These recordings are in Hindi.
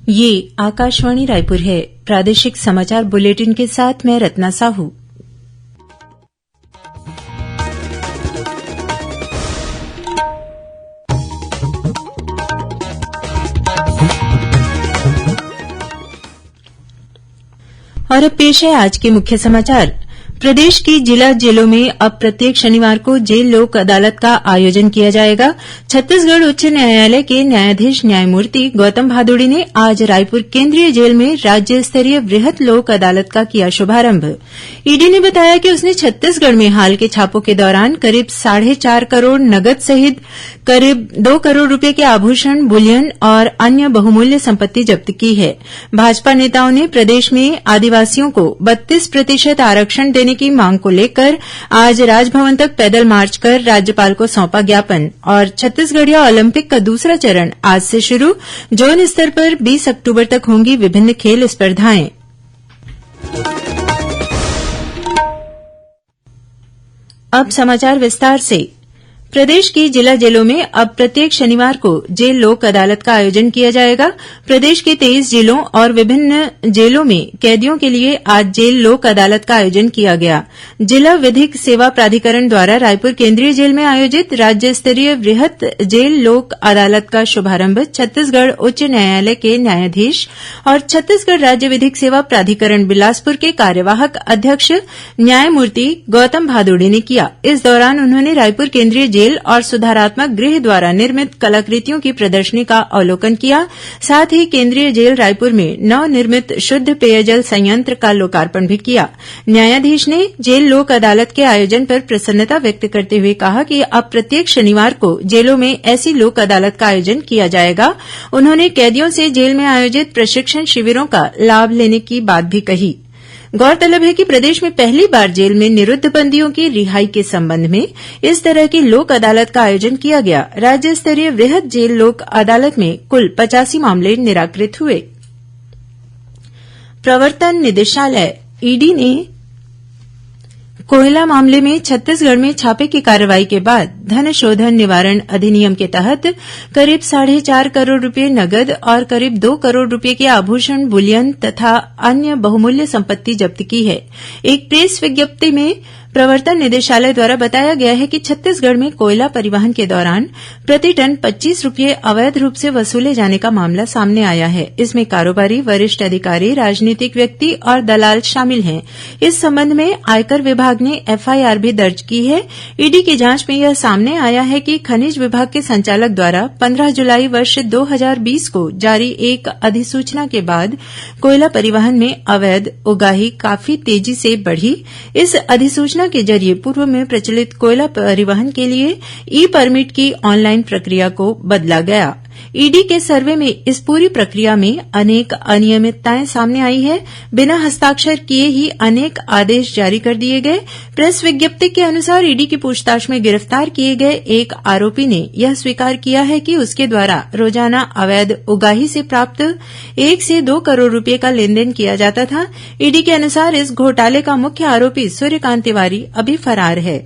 ये आकाशवाणी रायपुर है। प्रादेशिक समाचार बुलेटिन के साथ मैं रत्ना साहू। और अब पेश है आज के मुख्य समाचार। प्रदेश की जिला जेलों में अब प्रत्येक शनिवार को जेल लोक अदालत का आयोजन किया जाएगा। छत्तीसगढ़ उच्च न्यायालय के न्यायाधीश न्यायमूर्ति गौतम भादुड़ी ने आज रायपुर केंद्रीय जेल में राज्य स्तरीय वृहद लोक अदालत का किया शुभारंभ। ईडी ने बताया कि उसने छत्तीसगढ़ में हाल के छापों के दौरान करीब 4.5 करोड़ नगद सहित करीब 2 करोड़ रूपये के आभूषण, बुलियन और अन्य बहुमूल्य संपत्ति जब्त की है। भाजपा नेताओं ने प्रदेश में आदिवासियों को 32% आरक्षण देने की मांग को लेकर आज राजभवन तक पैदल मार्च कर राज्यपाल को सौंपा ज्ञापन। और छत्तीसगढ़िया ओलंपिक का दूसरा चरण आज से शुरू। जोन स्तर पर 20 अक्टूबर तक होंगी विभिन्न खेल स्पर्धाएं। अब समाचार विस्तार से। प्रदेश की जिला जेलों में अब प्रत्येक शनिवार को जेल लोक अदालत का आयोजन किया जाएगा। प्रदेश के 23 जिलों और विभिन्न जेलों में कैदियों के लिए आज जेल लोक अदालत का आयोजन किया गया। जिला विधिक सेवा प्राधिकरण द्वारा रायपुर केंद्रीय जेल में आयोजित राज्य स्तरीय वृहद जेल लोक अदालत का शुभारंभ छत्तीसगढ़ उच्च न्यायालय के न्यायाधीश और छत्तीसगढ़ राज्य विधिक सेवा प्राधिकरण बिलासपुर के कार्यवाहक अध्यक्ष न्यायमूर्ति गौतम भादुड़ी ने किया। इस दौरान उन्होंने रायपुर केंद्रीय जेल और सुधारात्मक गृह द्वारा निर्मित कलाकृतियों की प्रदर्शनी का अवलोकन किया। साथ ही केंद्रीय जेल रायपुर में नवनिर्मित शुद्ध पेयजल संयंत्र का लोकार्पण भी किया। न्यायाधीश ने जेल लोक अदालत के आयोजन पर प्रसन्नता व्यक्त करते हुए कहा कि अब प्रत्येक शनिवार को जेलों में ऐसी लोक अदालत का आयोजन किया जाएगा। उन्होंने कैदियों से जेल में आयोजित प्रशिक्षण शिविरों का लाभ लेने की बात भी कही। गौरतलब है कि प्रदेश में पहली बार जेल में निरुद्ध बंदियों की रिहाई के संबंध में इस तरह की लोक अदालत का आयोजन किया गया। राज्य स्तरीय वृहद जेल लोक अदालत में कुल 85 मामले निराकृत हुए। प्रवर्तन निदेशालय ईडी ने कोयला मामले में छत्तीसगढ़ में छापे की कार्रवाई के बाद धन शोधन निवारण अधिनियम के तहत करीब 4.5 करोड़ रूपये नगद और करीब 2 करोड़ रूपये के आभूषण, बुलियन तथा अन्य बहुमूल्य संपत्ति जब्त की है। एक प्रेस विज्ञप्ति में प्रवर्तन निदेशालय द्वारा बताया गया है कि छत्तीसगढ़ में कोयला परिवहन के दौरान प्रति टन 25 रूपये अवैध रूप से वसूले जाने का मामला सामने आया है। इसमें कारोबारी, वरिष्ठ अधिकारी, राजनीतिक व्यक्ति और दलाल शामिल हैं। इस संबंध में आयकर विभाग ने एफआईआर भी दर्ज की है। ईडी की जांच में यह सामने आया है कि खनिज विभाग के संचालक द्वारा 15 जुलाई वर्ष 2020 को जारी एक अधिसूचना के बाद कोयला परिवहन में अवैध उगाही काफी तेजी से बढ़ी। इस अधिसूचना के जरिए पूर्व में प्रचलित कोयला परिवहन के लिए ई परमिट की ऑनलाइन प्रक्रिया को बदला गया। ईडी के सर्वे में इस पूरी प्रक्रिया में अनेक अनियमितताएं सामने आई है। बिना हस्ताक्षर किए ही अनेक आदेश जारी कर दिए गए। प्रेस विज्ञप्ति के अनुसार ईडी की पूछताछ में गिरफ्तार किए गए एक आरोपी ने यह स्वीकार किया है कि उसके द्वारा रोजाना अवैध उगाही से प्राप्त 1 से 2 करोड़ रूपये का लेनदेन किया जाता था। ईडी के अनुसार इस घोटाले का मुख्य आरोपी सूर्यकांत तिवारी अभी फरार है।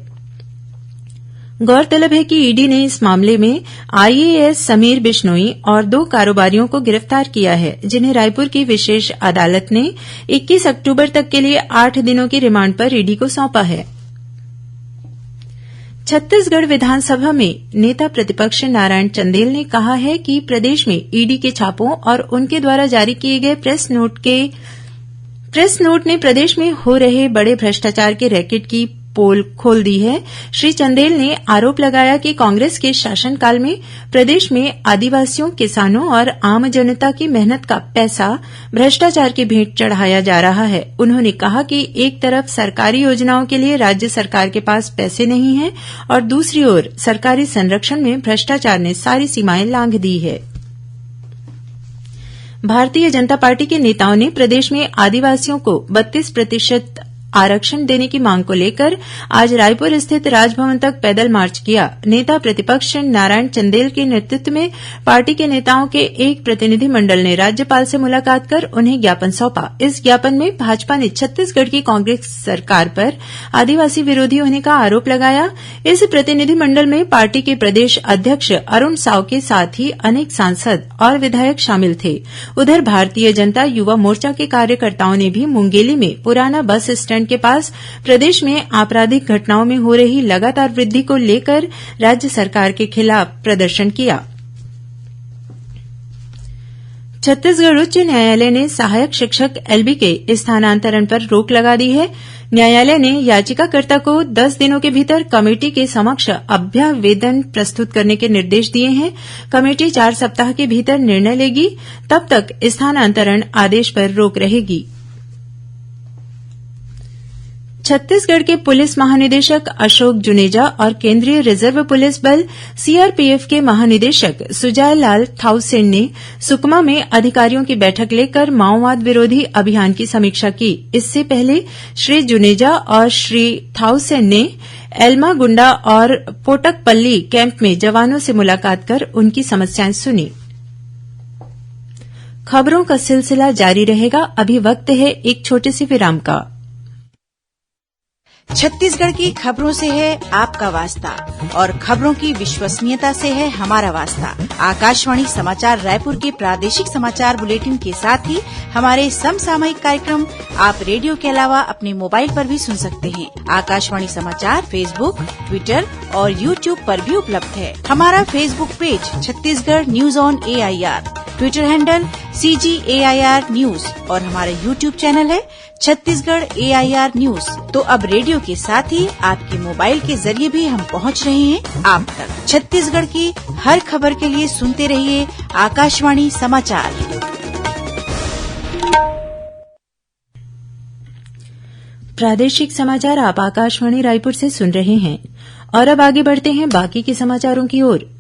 गौरतलब है कि ईडी ने इस मामले में आईएएस समीर बिश्नोई और 2 कारोबारियों को गिरफ्तार किया है, जिन्हें रायपुर की विशेष अदालत ने 21 अक्टूबर तक के लिए 8 दिनों की रिमांड पर ईडी को सौंपा है। छत्तीसगढ़ विधानसभा में नेता प्रतिपक्ष नारायण चंदेल ने कहा है कि प्रदेश में ईडी के छापों और उनके द्वारा जारी किए गए प्रेस नोट ने प्रदेश में हो रहे बड़े भ्रष्टाचार के रैकेट की पोल खोल दी है। श्री चंदेल ने आरोप लगाया कि कांग्रेस के शासनकाल में प्रदेश में आदिवासियों, किसानों और आम जनता की मेहनत का पैसा भ्रष्टाचार की भेंट चढ़ाया जा रहा है। उन्होंने कहा कि एक तरफ सरकारी योजनाओं के लिए राज्य सरकार के पास पैसे नहीं है और दूसरी ओर सरकारी संरक्षण में भ्रष्टाचार ने सारी सीमाएं लांघ दी है। भारतीय जनता पार्टी के नेताओं ने प्रदेश में आदिवासियों को 32% आरक्षण देने की मांग को लेकर आज रायपुर स्थित राजभवन तक पैदल मार्च किया। नेता प्रतिपक्ष नारायण चंदेल के नेतृत्व में पार्टी के नेताओं के एक प्रतिनिधि मंडल ने राज्यपाल से मुलाकात कर उन्हें ज्ञापन सौंपा। इस ज्ञापन में भाजपा ने छत्तीसगढ़ की कांग्रेस सरकार पर आदिवासी विरोधी होने का आरोप लगाया। इस प्रतिनिधि मंडल में पार्टी के प्रदेश अध्यक्ष अरुण साव के साथ ही अनेक सांसद और विधायक शामिल थे। उधर भारतीय जनता युवा मोर्चा के कार्यकर्ताओं ने भी मुंगेली में पुराना बस स्टैंड के पास प्रदेश में आपराधिक घटनाओं में हो रही लगातार वृद्धि को लेकर राज्य सरकार के खिलाफ प्रदर्शन किया। छत्तीसगढ़ उच्च न्यायालय ने सहायक शिक्षक एलबी के स्थानांतरण पर रोक लगा दी है। न्यायालय ने याचिकाकर्ता को 10 दिनों के भीतर कमेटी के समक्ष अभ्यावेदन प्रस्तुत करने के निर्देश दिए हैं। कमेटी 4 सप्ताह के भीतर निर्णय लेगी, तब तक स्थानांतरण आदेश पर रोक रहेगी। छत्तीसगढ़ के पुलिस महानिदेशक अशोक जुनेजा और केंद्रीय रिजर्व पुलिस बल सीआरपीएफ के महानिदेशक सुजाय लाल थाउसेन ने सुकमा में अधिकारियों की बैठक लेकर माओवाद विरोधी अभियान की समीक्षा की। इससे पहले श्री जुनेजा और श्री थाउसेन ने एल्मागुंडा और पोटकपल्ली कैंप में जवानों से मुलाकात कर उनकी समस्याएं सुनी। खबरों का सिलसिला जारी रहेगा। अभी वक्त है एक छोटे से विराम का। छत्तीसगढ़ की खबरों से है आपका वास्ता और खबरों की विश्वसनीयता से है हमारा वास्ता। आकाशवाणी समाचार रायपुर के प्रादेशिक समाचार बुलेटिन के साथ ही हमारे समसामयिक कार्यक्रम आप रेडियो के अलावा अपने मोबाइल पर भी सुन सकते हैं। आकाशवाणी समाचार फेसबुक, ट्विटर और यूट्यूब पर भी उपलब्ध है। हमारा Facebook page Chhattisgarh news on AIR, Twitter handle CGAIR news और हमारा यूट्यूब चैनल है छत्तीसगढ़ AIR न्यूज। तो अब रेडियो के साथ ही आपके मोबाइल के जरिए भी हम पहुंच रहे हैं आप तक। छत्तीसगढ़ की हर खबर के लिए सुनते रहिए आकाशवाणी समाचार। प्रादेशिक समाचार आप आकाशवाणी रायपुर से सुन रहे हैं और अब आगे बढ़ते हैं बाकी के समाचारों की ओर।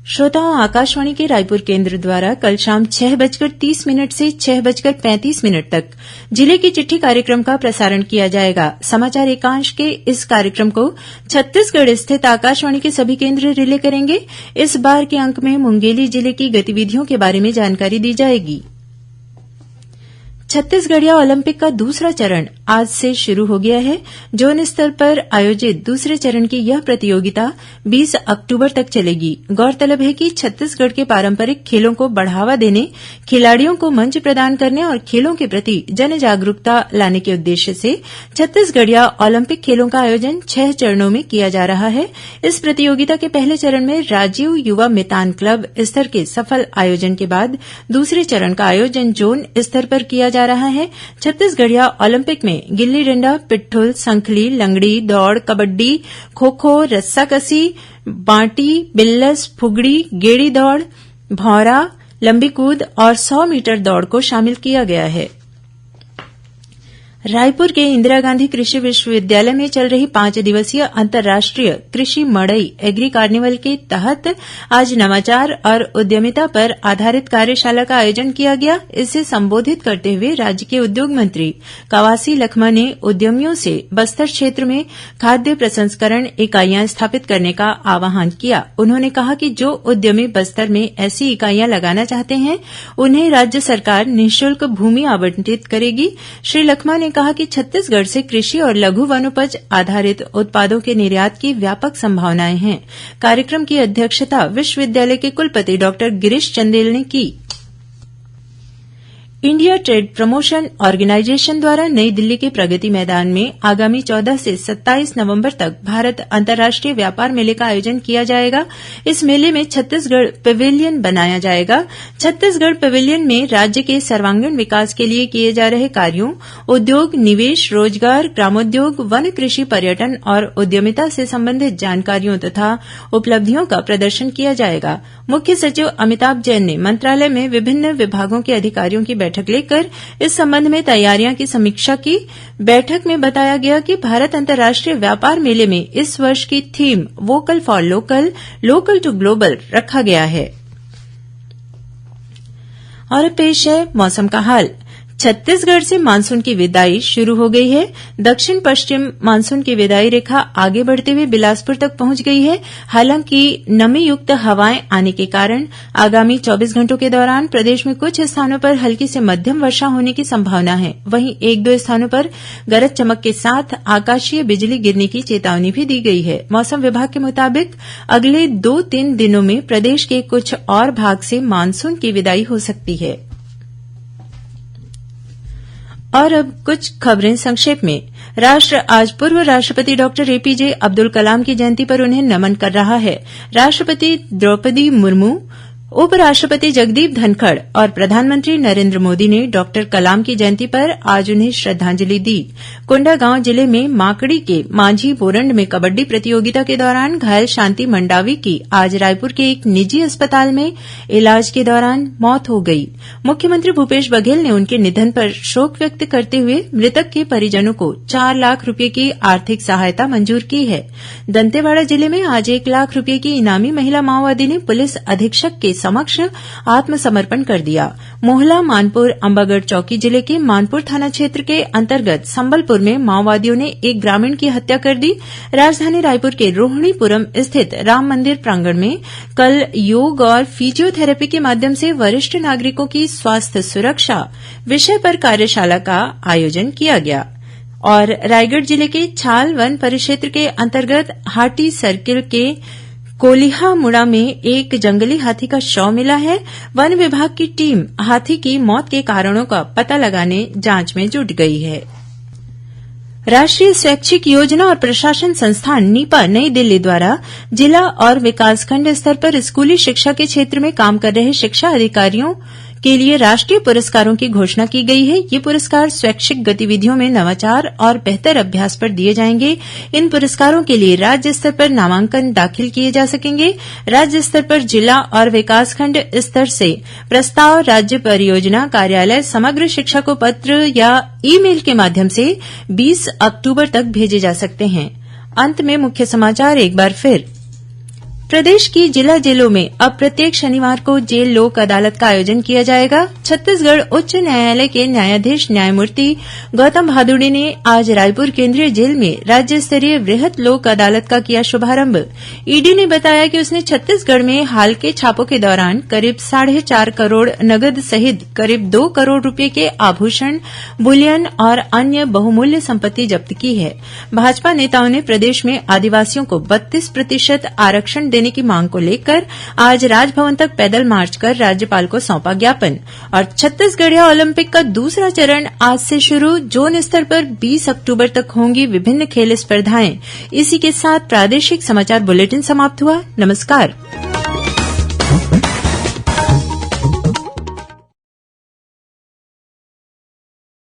श्रोताओं, आकाशवाणी के रायपुर केंद्र द्वारा कल शाम 6:30 से 6:35 तक जिले की चिट्ठी कार्यक्रम का प्रसारण किया जाएगा। समाचार एकांश के इस कार्यक्रम को छत्तीसगढ़ स्थित आकाशवाणी के सभी केंद्र रिले करेंगे। इस बार के अंक में मुंगेली जिले की गतिविधियों के बारे में जानकारी दी जाएगी। छत्तीसगढ़िया ओलंपिक का दूसरा चरण आज से शुरू हो गया है। जोन स्तर पर आयोजित दूसरे चरण की यह प्रतियोगिता 20 अक्टूबर तक चलेगी। गौरतलब है कि छत्तीसगढ़ के पारंपरिक खेलों को बढ़ावा देने, खिलाड़ियों को मंच प्रदान करने और खेलों के प्रति जन जागरूकता लाने के उद्देश्य से छत्तीसगढ़िया ओलंपिक खेलों का आयोजन 6 चरणों में किया जा रहा है। इस प्रतियोगिता के पहले चरण में राजीव युवा मितान क्लब स्तर के सफल आयोजन के बाद दूसरे चरण का आयोजन जोन स्तर पर किया जा रहा है। छत्तीसगढ़िया ओलंपिक में गिल्ली डंडा, पिट्ठुल, संखली, लंगड़ी, दौड़, कबड्डी, खो-खो, रस्साकसी, बांटी, बिल्लस, फुगड़ी, गेड़ी दौड़, भौरा, लंबी कूद और 100 मीटर दौड़ को शामिल किया गया है। रायपुर के इंदिरा गांधी कृषि विश्वविद्यालय में चल रही 5 दिवसीय अंतर्राष्ट्रीय कृषि मड़ई एग्री कार्निवल के तहत आज नवाचार और उद्यमिता पर आधारित कार्यशाला का आयोजन किया गया। इसे संबोधित करते हुए राज्य के उद्योग मंत्री कवासी लखमा ने उद्यमियों से बस्तर क्षेत्र में खाद्य प्रसंस्करण इकाइयां स्थापित करने का आह्वान किया। उन्होंने कहा कि जो उद्यमी बस्तर में ऐसी इकाइयां लगाना चाहते हैं, उन्हें राज्य सरकार निःशुल्क भूमि आवंटित करेगी। श्री लखमा ने कहा कि छत्तीसगढ़ से कृषि और लघु वनोपज आधारित उत्पादों के निर्यात की व्यापक संभावनाएं हैं। कार्यक्रम की अध्यक्षता विश्वविद्यालय के कुलपति डॉक्टर गिरीश चंदेल ने की। इंडिया ट्रेड प्रमोशन ऑर्गेनाइजेशन द्वारा नई दिल्ली के प्रगति मैदान में आगामी 14 से 27 नवंबर तक भारत अंतर्राष्ट्रीय व्यापार मेले का आयोजन किया जाएगा। इस मेले में छत्तीसगढ़ पवेलियन बनाया जाएगा। छत्तीसगढ़ पवेलियन में राज्य के सर्वांगीण विकास के लिए किए जा रहे कार्यों, उद्योग, निवेश, रोजगार, ग्रामोद्योग, वन कृषि, पर्यटन और उद्यमिता से संबंधित जानकारियों तथा उपलब्धियों का प्रदर्शन किया जाएगा। मुख्य सचिव अमिताभ जैन ने मंत्रालय में विभिन्न विभागों के अधिकारियों की बैठक लेकर इस संबंध में तैयारियां की समीक्षा की। बैठक में बताया गया कि भारत अंतर्राष्ट्रीय व्यापार मेले में इस वर्ष की theme vocal for local, local to global रखा गया है। और पेश है मौसम का हाल। छत्तीसगढ़ से मानसून की विदाई शुरू हो गई है। दक्षिण पश्चिम मानसून की विदाई रेखा आगे बढ़ते हुए बिलासपुर तक पहुंच गई है। हालांकि नमीयुक्त हवाएं आने के कारण आगामी 24 घंटों के दौरान प्रदेश में कुछ स्थानों पर हल्की से मध्यम वर्षा होने की संभावना है। वहीं एक दो स्थानों पर गरज चमक के साथ आकाशीय बिजली गिरने की चेतावनी भी दी गई है। मौसम विभाग के मुताबिक अगले 2-3 दिनों में प्रदेश के कुछ और भाग से मानसून की विदाई हो सकती है। और अब कुछ खबरें संक्षेप में। राष्ट्र आज पूर्व राष्ट्रपति डॉक्टर एपीजे अब्दुल कलाम की जयंती पर उन्हें नमन कर रहा है। राष्ट्रपति द्रौपदी मुर्मू, उपराष्ट्रपति जगदीप धनखड़ और प्रधानमंत्री नरेन्द्र मोदी ने डॉक्टर कलाम की जयंती पर आज उन्हें श्रद्धांजलि दी। कोंडागांव जिले में माकड़ी के मांझी बोरंड में कबड्डी प्रतियोगिता के दौरान घायल शांति मंडावी की आज रायपुर के एक निजी अस्पताल में इलाज के दौरान मौत हो गई। मुख्यमंत्री भूपेश बघेल ने उनके निधन पर शोक व्यक्त करते हुए मृतक के परिजनों को 4 लाख रूपये की आर्थिक सहायता मंजूर की है। दंतेवाड़ा जिले में आज 1 लाख रूपये की इनामी महिला माओवादी ने पुलिस अधीक्षक के समक्ष आत्मसमर्पण कर दिया। मोहला मानपुर अंबागढ़ चौकी जिले के मानपुर थाना क्षेत्र के अंतर्गत संबलपुर में माओवादियों ने एक ग्रामीण की हत्या कर दी। राजधानी रायपुर के रोहिणीपुरम स्थित राम मंदिर प्रांगण में कल योग और फिजियोथेरेपी के माध्यम से वरिष्ठ नागरिकों की स्वास्थ्य सुरक्षा विषय पर कार्यशाला का आयोजन किया गया। और रायगढ़ जिले के छाल वन परिक्षेत्र के अंतर्गत हाटी सर्किल के कोलिहामुड़ा में एक जंगली हाथी का शव मिला है। वन विभाग की टीम हाथी की मौत के कारणों का पता लगाने जांच में जुट गई है। राष्ट्रीय स्वैच्छिक योजना और प्रशासन संस्थान नीपा नई दिल्ली द्वारा जिला और विकासखंड स्तर पर स्कूली शिक्षा के क्षेत्र में काम कर रहे शिक्षा अधिकारियों के लिए राष्ट्रीय पुरस्कारों की घोषणा की गई है। ये पुरस्कार स्वैच्छिक गतिविधियों में नवाचार और बेहतर अभ्यास पर दिए जाएंगे। इन पुरस्कारों के लिए राज्य स्तर पर नामांकन दाखिल किए जा सकेंगे। राज्य स्तर पर जिला और विकासखंड स्तर से प्रस्ताव राज्य परियोजना कार्यालय समग्र शिक्षा को पत्र या ईमेल के माध्यम से 20 अक्टूबर तक भेजे जा सकते हैं। अंत में मुख्य समाचार एक बार फिर। प्रदेश की जिला जेलों में अब प्रत्येक शनिवार को जेल लोक अदालत का आयोजन किया जाएगा। छत्तीसगढ़ उच्च न्यायालय के न्यायाधीश न्यायमूर्ति गौतम भादुड़ी ने आज रायपुर केंद्रीय जेल में राज्य स्तरीय वृहद लोक अदालत का किया शुभारंभ। ईडी ने बताया कि उसने छत्तीसगढ़ में हाल के छापों के दौरान करीब 4.5 करोड़ नगद सहित करीब 2 करोड़ रूपये के आभूषण, बुलियन और अन्य बहुमूल्य संपत्ति जब्त की है। भाजपा नेताओं ने प्रदेश में आदिवासियों को 32% आरक्षण देने की मांग को लेकर आज राजभवन तक पैदल मार्च कर राज्यपाल को सौंपा ज्ञापन। और छत्तीसगढ़िया ओलंपिक का दूसरा चरण आज से शुरू। जोन स्तर पर 20 अक्टूबर तक होंगी विभिन्न खेल स्पर्धाएं। इसी के साथ प्रादेशिक समाचार बुलेटिन समाप्त हुआ। नमस्कार।